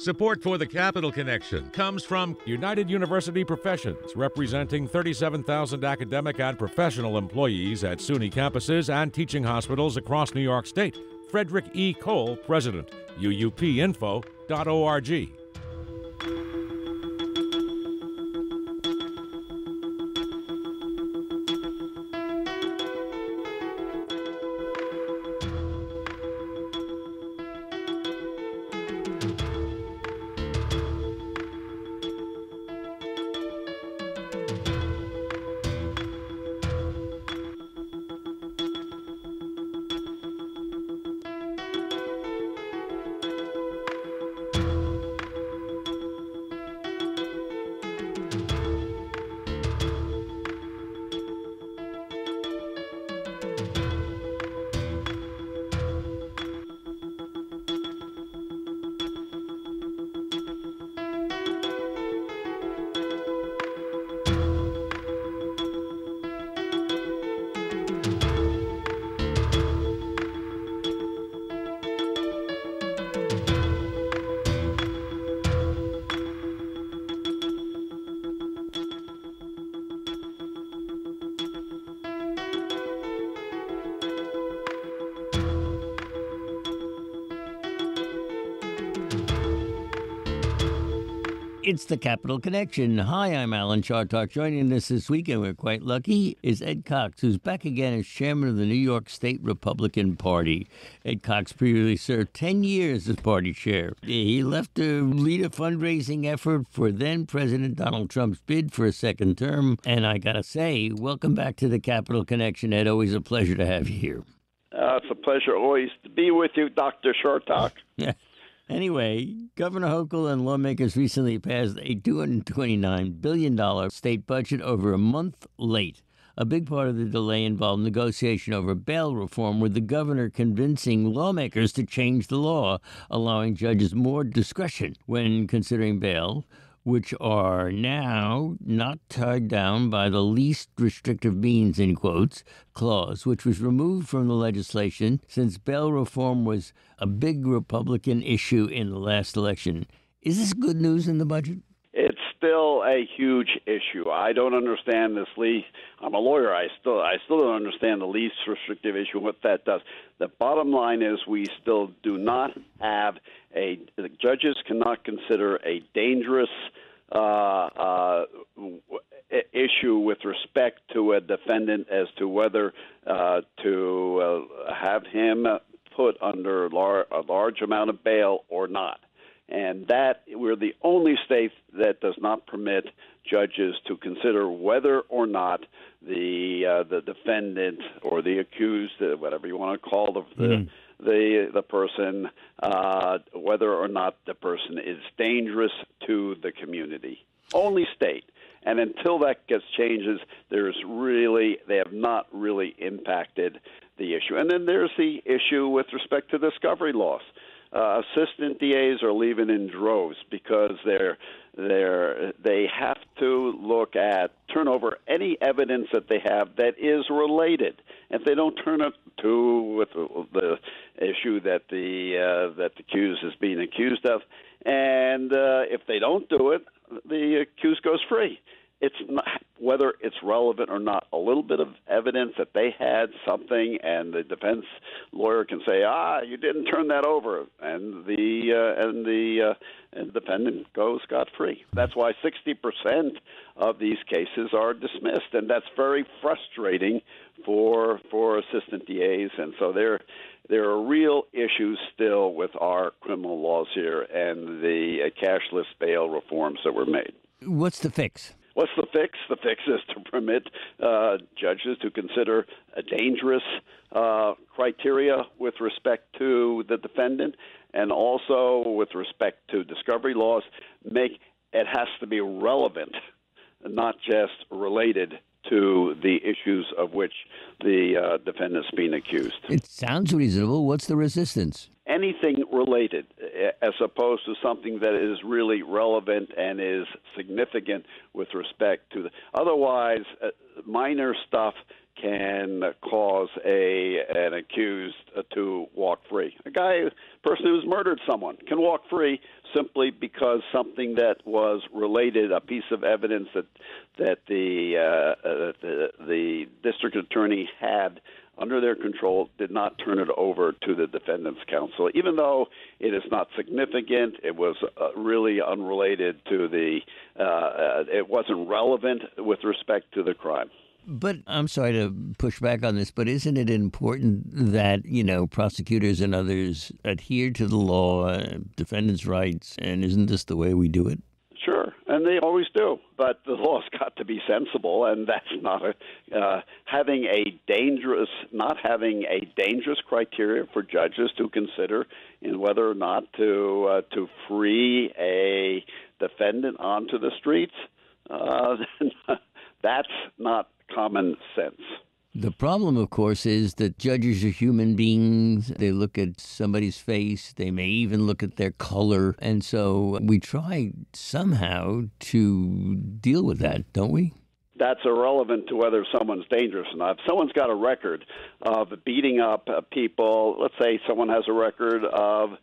Support for the Capital Connection comes from United University Professions, representing 37,000 academic and professional employees at SUNY campuses and teaching hospitals across New York State. Frederick E. Cole, President, uupinfo.org. It's the Capital Connection. Hi, I'm Alan Chartock. Joining us this week, and we're quite lucky, is Ed Cox, who's back again as chairman of the New York State Republican Party. Ed Cox previously served 10 years as party chair. He left to lead a fundraising effort for then-President Donald Trump's bid for a second term. And I gotta say, welcome back to the Capital Connection, Ed. Always a pleasure to have you here. It's a pleasure always to be with you, Dr. Chartock. Anyway, Governor Hochul and lawmakers recently passed a $229 billion state budget over a month late. A big part of the delay involved negotiation over bail reform, with the governor convincing lawmakers to change the law, allowing judges more discretion when considering bail, which are now not tied down by the least restrictive means, in quotes, clause, which was removed from the legislation since bail reform was a big Republican issue in the last election. Is this good news in the budget? It's still a huge issue. I don't understand this least. I'm a lawyer. I still don't understand the least restrictive issue, what that does. The bottom line is we still do not have the judges cannot consider a dangerous issue with respect to a defendant as to whether to have him put under a large amount of bail or not. And that we're the only state that does not permit judges to consider whether or not the defendant or the accused, whatever you want to call the person, whether or not the person is dangerous to the community. Only state. And until that gets changes, they have not really impacted the issue. And then there's the issue with respect to discovery loss. Assistant DAs are leaving in droves because they have to turn over any evidence that they have that is related. If they don't turn it to with the issue that the accused is being accused of, and if they don't do it, the accused goes free. It's not, whether it's relevant or not, a little bit of evidence that they had something, and the defense lawyer can say, you didn't turn that over, and the defendant goes scot-free. That's why 60% of these cases are dismissed, and that's very frustrating for assistant DAs, and so there are real issues still with our criminal laws here and the cashless bail reforms that were made. What's the fix? What's the fix? The fix is to permit judges to consider a dangerous criteria with respect to the defendant, and also with respect to discovery laws. It has to be relevant, not just related to the issues of which the defendant's being accused. It sounds reasonable. What's the resistance? anything related, as opposed to something that is really relevant and is significant with respect to the. Otherwise, minor stuff can cause an accused to walk free. Person who's murdered someone can walk free simply because something that was related, a piece of evidence that the district attorney had under their control, did not turn it over to the defendant's counsel. Even though it is not significant, it was really unrelated to it wasn't relevant with respect to the crime. But I'm sorry to push back on this, but isn't it important that, prosecutors and others adhere to the law, defendants' rights, and isn't this the way we do it? Sure, and they always do. But the law's got to be sensible, and that's not not having a dangerous criteria for judges to consider in whether or not to free a defendant onto the streets. That's not common sense. The problem, of course, is that judges are human beings. They look at somebody's face. They may even look at their color. And so we try somehow to deal with that, don't we? That's irrelevant to whether someone's dangerous or not. If someone's got a record of beating up people, let's say someone has a record of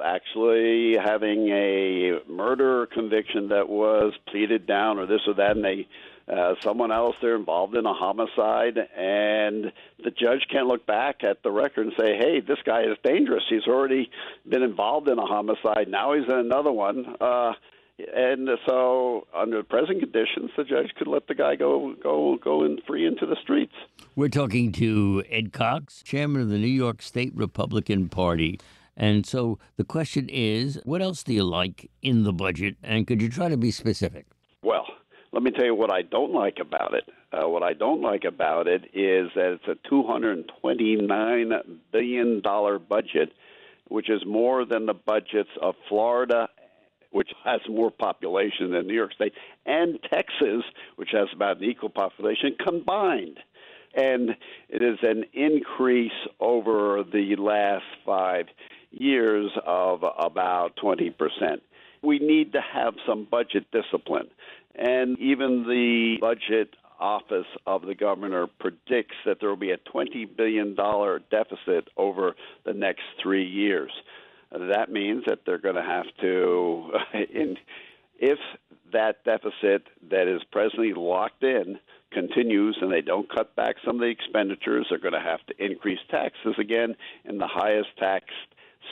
actually having a murder conviction that was pleaded down or this or that, and someone else, they're involved in a homicide, and the judge can't look back at the record and say, hey, this guy is dangerous. He's already been involved in a homicide. Now he's in another one. And so under present conditions, the judge could let the guy go in free into the streets. We're talking to Ed Cox, chairman of the New York State Republican Party. And so the question is, what else do you like in the budget? And could you try to be specific? Well, let me tell you what I don't like about it. What I don't like about it is that it's a $229 billion budget, which is more than the budgets of Florida, which has more population than New York State, and Texas, which has about an equal population, combined. And it is an increase over the last 5 years of about 20%. We need to have some budget discipline. And even the budget office of the governor predicts that there will be a $20 billion deficit over the next 3 years. That means that they're going to have to, if that deficit that is presently locked in continues and they don't cut back some of the expenditures, they're going to have to increase taxes again in the highest taxed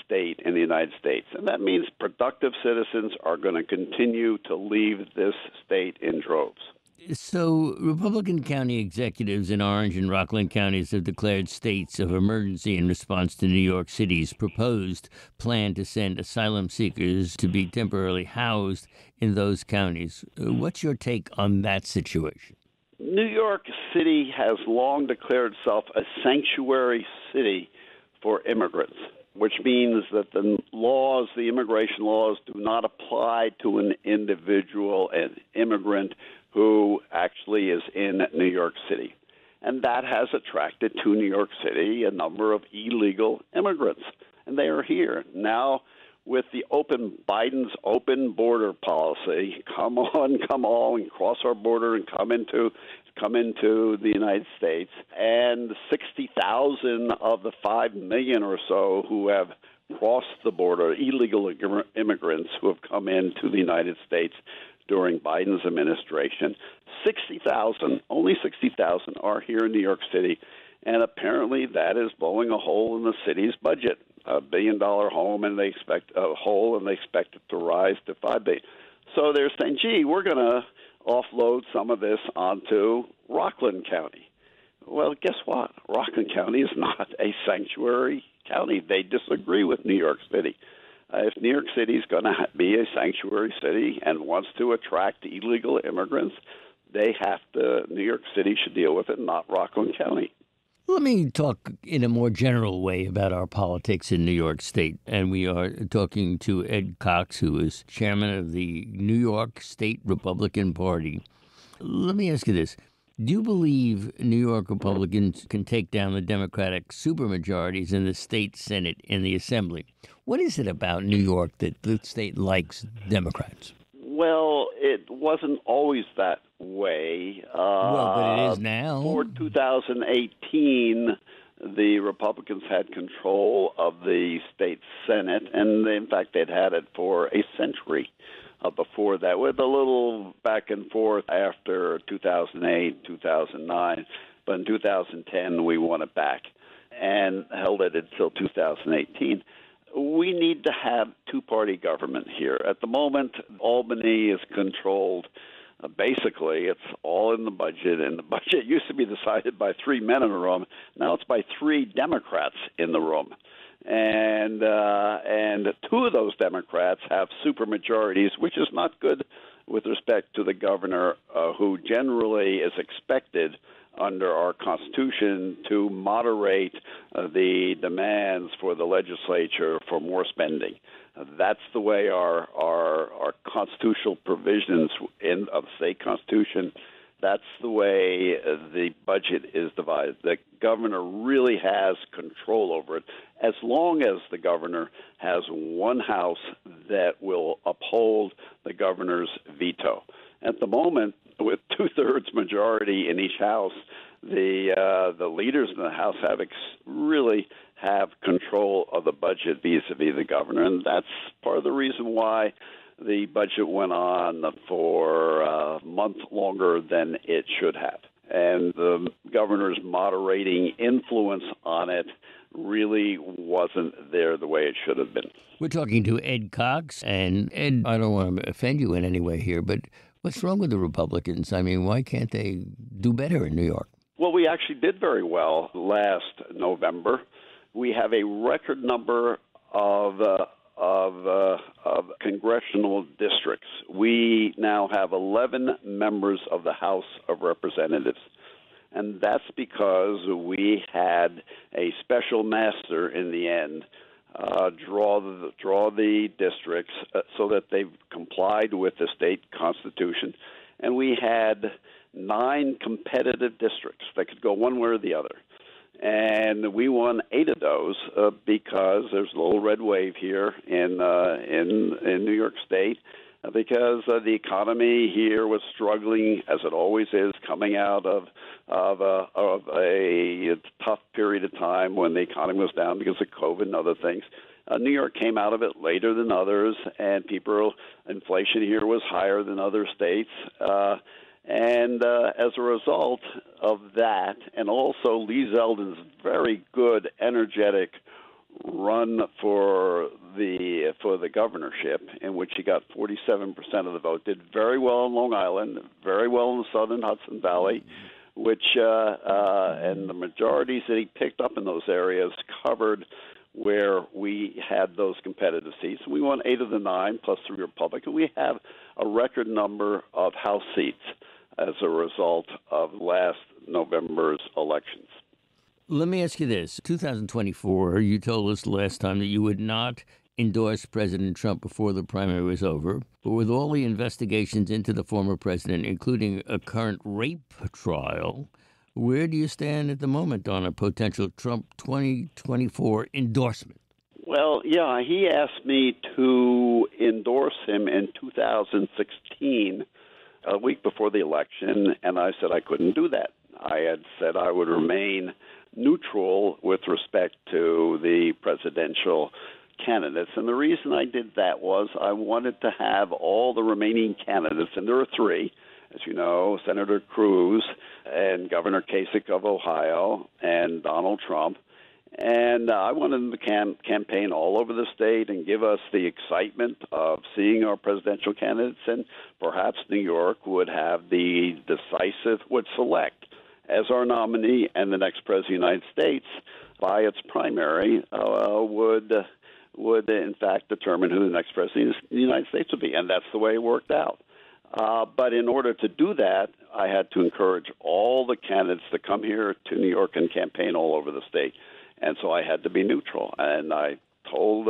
state in the United States. And that means productive citizens are going to continue to leave this state in droves. So Republican county executives in Orange and Rockland counties have declared states of emergency in response to New York City's proposed plan to send asylum seekers to be temporarily housed in those counties. What's your take on that situation? New York City has long declared itself a sanctuary city for immigrants, which means that the immigration laws, do not apply to an individual, an immigrant who actually is in New York City. And that has attracted to New York City a number of illegal immigrants. And they are here. Now, with Biden's open border policy, come all, and cross our border and come into the United States. And 60,000 of the 5 million or so who have crossed the border, illegal immigrants who have come into the United States during Biden's administration, only 60,000 are here in New York City, and apparently that is blowing a hole in the city's budget. $1 billion hole, and they expect it to rise to $5 billion. So they're saying, gee, we're going to offload some of this onto Rockland County. Well, guess what? Rockland County is not a sanctuary county. They disagree with New York City. If New York City is going to be a sanctuary city and wants to attract illegal immigrants, New York City should deal with it, not Rockland County. Let me talk in a more general way about our politics in New York State. And we are talking to Ed Cox, who is chairman of the New York State Republican Party. Let me ask you this. Do you believe New York Republicans can take down the Democratic supermajorities in the state Senate and the Assembly? What is it about New York that the state likes Democrats? Well, it wasn't always that way. Well, but it is now. For 2018, the Republicans had control of the state Senate, and in fact, they'd had it for a century before that, with a little back and forth after 2008, 2009. But in 2010, we won it back and held it until 2018. We need to have two-party government here. At the moment, Albany is controlled. Basically, it's all in the budget, and the budget used to be decided by three men in a room. Now it's by three Democrats in the room. And two of those Democrats have supermajorities, which is not good with respect to the governor, who generally is expected under our Constitution to moderate the demands for the legislature for more spending. That's the way our constitutional provisions in of the state constitution. That's the way the budget is divided. The governor really has control over it, as long as the governor has one house that will uphold the governor's veto. At the moment, with two-thirds majority in each house, the leaders in the House really have control of the budget vis-a-vis the governor, and that's part of the reason why the budget went on for a month longer than it should have. And the governor's moderating influence on it really wasn't there the way it should have been. We're talking to Ed Cox, and Ed, I don't want to offend you in any way here, but what's wrong with the Republicans? I mean, why can't they do better in New York? Well, we actually did very well last November. We have a record number of congressional districts. We now have 11 members of the House of Representatives, and that's because we had a special master in the end draw the districts so that they complied with the state constitution, and we had 9 competitive districts that could go one way or the other. And we won 8 of those because there's a little red wave here in New York State because the economy here was struggling, as it always is, coming out of a tough period of time when the economy was down because of COVID and other things. New York came out of it later than others, and inflation here was higher than other states. And as a result of that, and also Lee Zeldin's very good, energetic run for the governorship, in which he got 47% of the vote, did very well in Long Island, very well in the southern Hudson Valley, which and the majorities that he picked up in those areas covered where we had those competitive seats. We won 8 of the 9, plus 3 Republican. We have a record number of House seats as a result of last November's elections. Let me ask you this. 2024, you told us last time that you would not endorse President Trump before the primary was over. But with all the investigations into the former president, including a current rape trial, where do you stand at the moment on a potential Trump 2024 endorsement? Well, yeah, he asked me to endorse him in 2016, a week before the election, and I said I couldn't do that. I had said I would remain neutral with respect to the presidential candidates. And the reason I did that was I wanted to have all the remaining candidates, and there are 3, as you know, Senator Cruz and Governor Kasich of Ohio and Donald Trump. And I wanted them to campaign all over the state and give us the excitement of seeing our presidential candidates, and perhaps New York would have would select as our nominee, and the next president of the United States, by its primary, would in fact determine who the next president of the United States would be. And that's the way it worked out. But in order to do that, I had to encourage all the candidates to come here to New York and campaign all over the state. And so I had to be neutral. And I told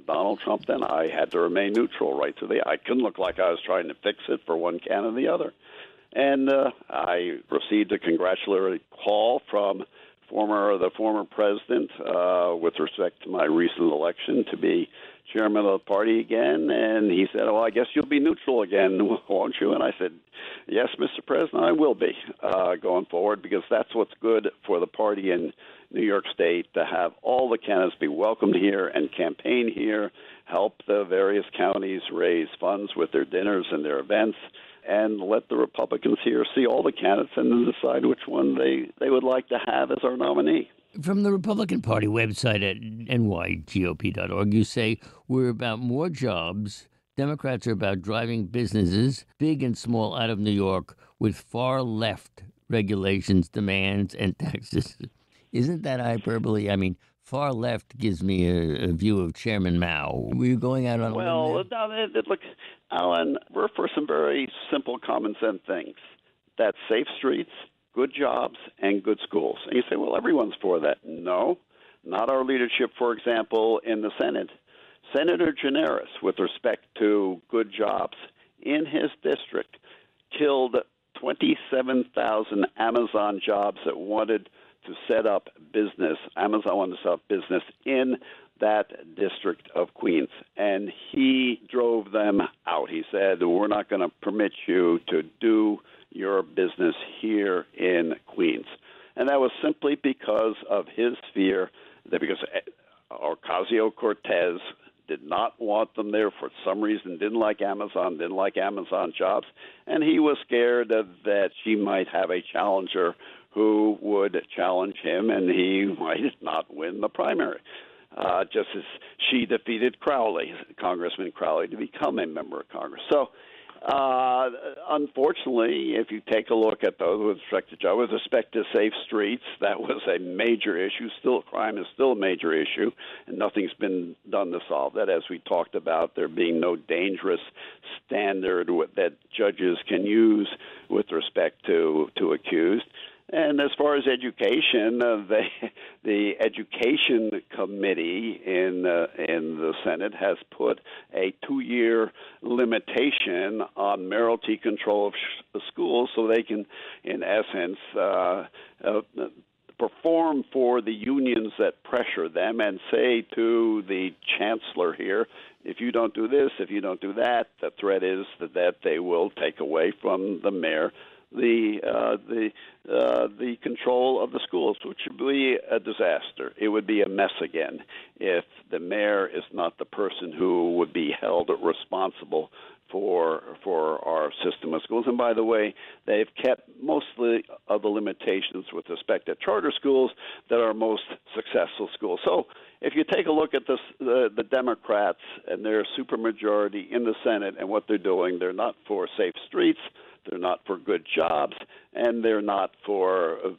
Donald Trump then I had to remain neutral right to I couldn't look like I was trying to fix it for one candidate or the other. And I received a congratulatory call from the former president with respect to my recent election to be chairman of the party again. And he said, well, I guess you'll be neutral again, won't you? And I said, yes, Mr. President, I will be going forward, because that's what's good for the party in New York State, to have all the candidates be welcomed here and campaign here, help the various counties raise funds with their dinners and their events, and let the Republicans here see all the candidates and then decide which one they would like to have as our nominee. From the Republican Party website at nygop.org, you say we're about more jobs. Democrats are about driving businesses, big and small, out of New York with far left regulations, demands, and taxes. Isn't that hyperbole? I mean, far left gives me a view of Chairman Mao. Were you going out on a limb there? Look, Alan, we're for some very simple, common sense things. That's safe streets, good jobs, and good schools. And you say, well, everyone's for that. No, not our leadership, for example, in the Senate. Senator Gianaris, with respect to good jobs, in his district, killed 27,000 Amazon jobs that wanted to set up business. Amazon wanted to set up business in that district of Queens, and he drove them out. He said, we're not going to permit you to do your business here in Queens. And that was simply because of his fear that because Ocasio-Cortez did not want them there for some reason, didn't like Amazon jobs, and he was scared that she might have a challenger who would challenge him, and he might not win the primary. Just as she defeated Congressman Crowley, to become a member of Congress. So, unfortunately, if you take a look at those with respect to safe streets, that was a major issue. Still, crime is still a major issue, and nothing's been done to solve that. As we talked about, there being no dangerous standard that judges can use with respect to accused. And as far as education, the Education Committee in the Senate has put a 2-year limitation on mayoralty control of schools, so they can, in essence, perform for the unions that pressure them and say to the chancellor here, if you don't do this, if you don't do that, the threat is that they will take away from the mayor the control of the schools, which would be a disaster. It would be a mess again if the mayor is not the person who would be held responsible for our system of schools. And by the way, they've kept mostly of the limitations with respect to charter schools that are most successful schools. So if you take a look at the Democrats and their supermajority in the Senate and what they're doing, they're not for safe streets, they're not for good jobs, and they're not for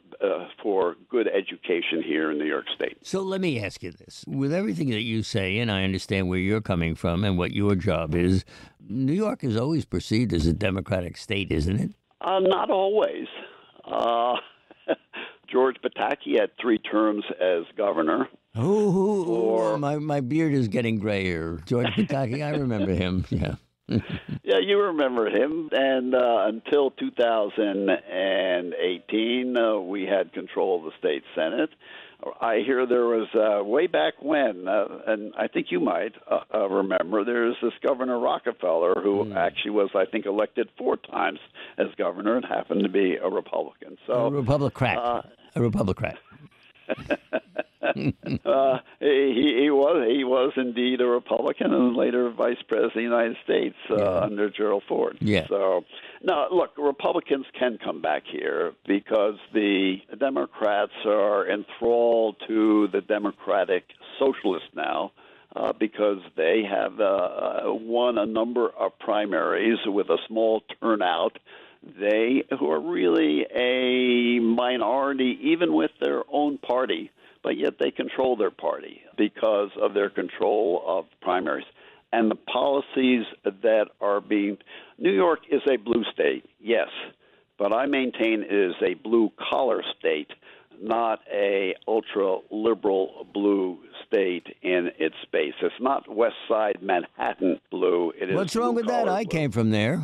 good education here in New York State. So let me ask you this. With everything that you say, and I understand where you're coming from and what your job is, New York is always perceived as a Democratic state, isn't it? Not always. George Pataki had 3 terms as governor. My beard is getting grayer. George Pataki, I remember him, yeah. Yeah, you remember him. And until 2018, we had control of the state Senate. I hear there was way back when, and I think you might remember, there's this Governor Rockefeller who actually was, I think, elected 4 times as governor and happened to be a Republican. So a Republican. He was indeed a Republican and later Vice President of the United States under Gerald Ford. Yeah. So, now, look, Republicans can come back here because the Democrats are enthralled to the Democratic Socialists now because they have won a number of primaries with a small turnout. They, who are really a minority, even with their own party, but yet they control their party because of their control of primaries. And the policies that are being... New York is a blue state, yes, but I maintain it is a blue-collar state, not a ultra-liberal blue state in its space. It's not West Side Manhattan blue. It is What's wrong with that? I came from there.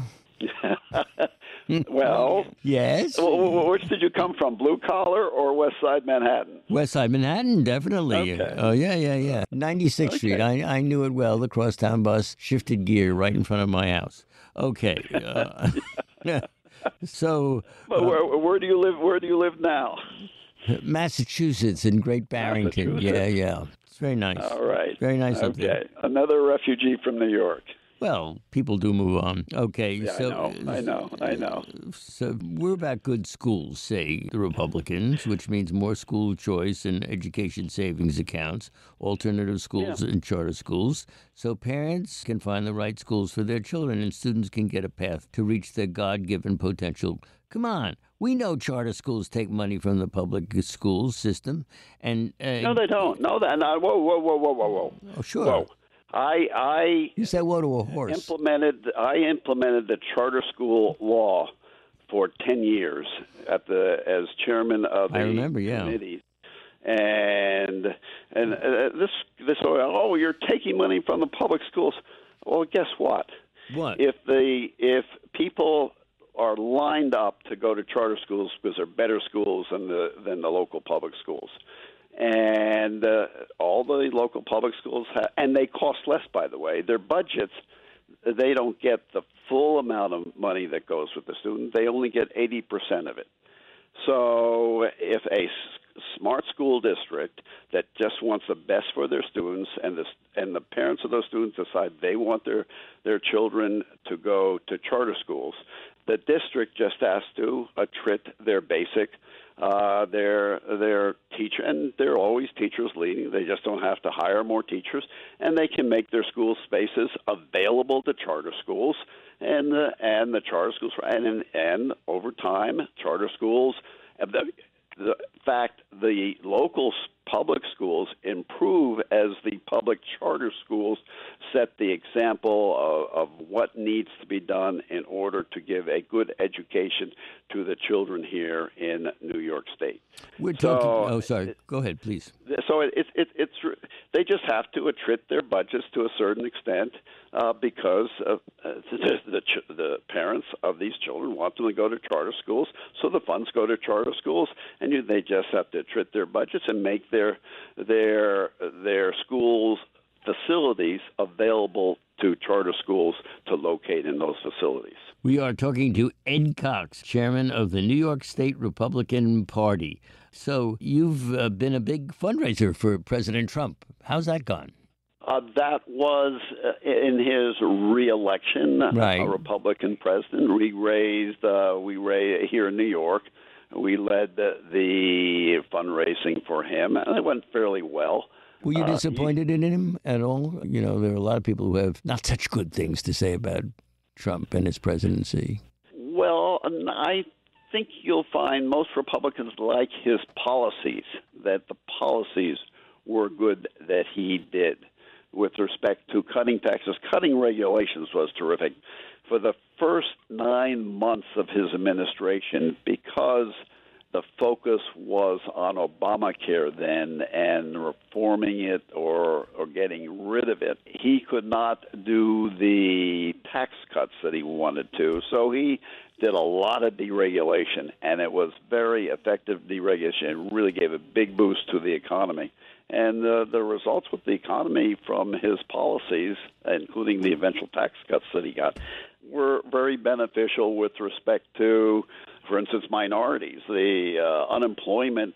Well, Yes. which did you come from, blue collar or West Side Manhattan? West Side Manhattan, definitely. Okay. Oh, yeah. 96th Street. I knew it well. The crosstown bus shifted gear right in front of my house. Okay. So, But where do you live? Where do you live now? Massachusetts in Great Barrington. Yeah. It's very nice. All right. Very nice up there. Okay. Another refugee from New York. Well, people do move on. Okay, Yeah, so I know. So we're about good schools, say the Republicans, which means more school choice and education savings accounts, alternative schools and charter schools, so parents can find the right schools for their children and students can get a path to reach their God-given potential. Come on. We know charter schools take money from the public school system, and No, they don't. No, that. No, whoa. oh, sure. Whoa. You said whoa to a horse. implemented the charter school law for 10 years as chairman of the committee. And this you're taking money from the public schools. Well, guess what? What? If people are lined up to go to charter schools because they're better schools than the local public schools. And all the local public schools and they cost less, by the way. Their budgets, they don't get the full amount of money that goes with the student. They only get 80% of it. So if a smart school district that just wants the best for their students, and the parents of those students decide they want their children to go to charter schools, the district just has to attrit their basic their teacher, and there are always teachers leading. They just don't have to hire more teachers, and they can make their school spaces available to charter schools, and the charter schools, and over time, charter schools. The fact the local public schools improve as the public charter schools set the example of what needs to be done in order to give a good education to the children here in New York State. We're talking. Oh, sorry. Go ahead, please. So it's they just have to attrit their budgets to a certain extent because the parents of these children want them to go to charter schools, so the funds go to charter schools, and they just have to attrit their budgets and make their schools facilities available to charter schools to locate in those facilities. We are talking to Ed Cox, chairman of the New York State Republican Party. So you've been a big fundraiser for President Trump. How's that gone? That was in his re-election, right. A Republican president. We raised here in New York. We led the fundraising for him, and it went fairly well. Were you disappointed in him at all? You know, there are a lot of people who have not such good things to say about Trump and his presidency. Well, I think you'll find most Republicans like his policies, that the policies were good that he did with respect to cutting taxes. Cutting regulations was terrific. For the first 9 months of his administration, because the focus was on Obamacare then and reforming it or getting rid of it, he could not do the tax cuts that he wanted to. So he did a lot of deregulation, and it was very effective deregulation. It really gave a big boost to the economy. And the results with the economy from his policies, including the eventual tax cuts that he got, were very beneficial with respect to, for instance, minorities. The unemployment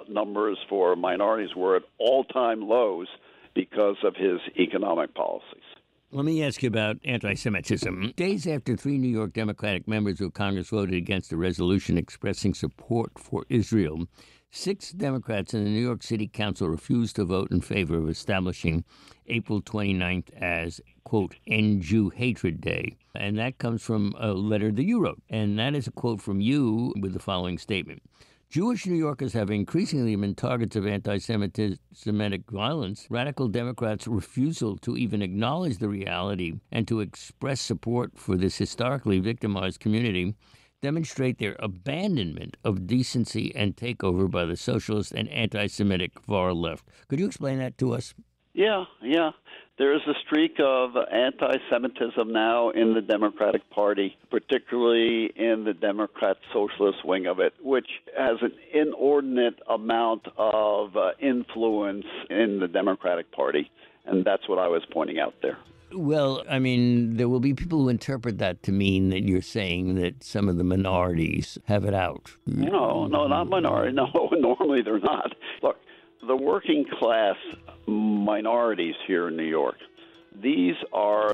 numbers for minorities were at all-time lows because of his economic policies. Let me ask you about anti-Semitism. Days after 3 New York Democratic members of Congress voted against a resolution expressing support for Israel, 6 Democrats in the New York City Council refused to vote in favor of establishing April 29th as, quote, End Jew Hatred Day. And that comes from a letter that you wrote. And that is a quote from you with the following statement. Jewish New Yorkers have increasingly been targets of anti-Semitic violence. Radical Democrats' refusal to even acknowledge the reality and to express support for this historically victimized community demonstrate their abandonment of decency and takeover by the socialist and anti-Semitic far left. Could you explain that to us? Yeah. There is a streak of anti-Semitism now in the Democratic Party, particularly in the Democrat socialist wing of it, which has an inordinate amount of influence in the Democratic Party. And that's what I was pointing out there. Well, I mean, there will be people who interpret that to mean that you're saying that some of the minorities have it out. No, not minority. No, normally they're not. Look, the working class minorities here in New York, these are...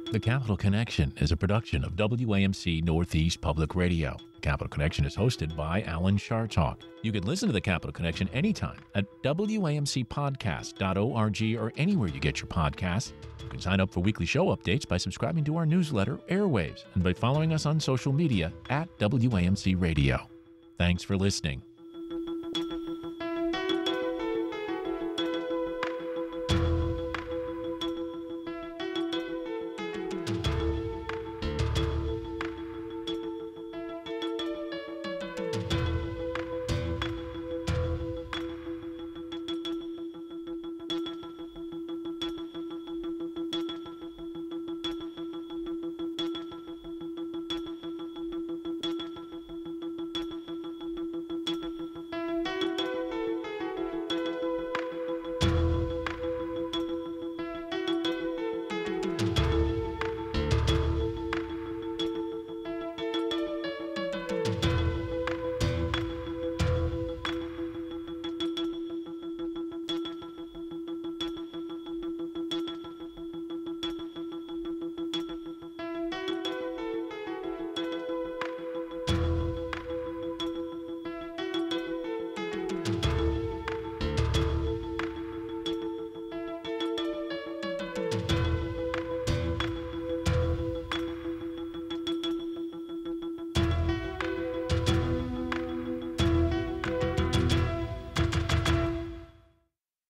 The Capital Connection is a production of WAMC Northeast Public Radio. Capital Connection is hosted by Alan Chartalk. You can listen to The Capital Connection anytime at WAMCpodcast.org or anywhere you get your podcasts. You can sign up for weekly show updates by subscribing to our newsletter, Airwaves, and by following us on social media at WAMC Radio. Thanks for listening.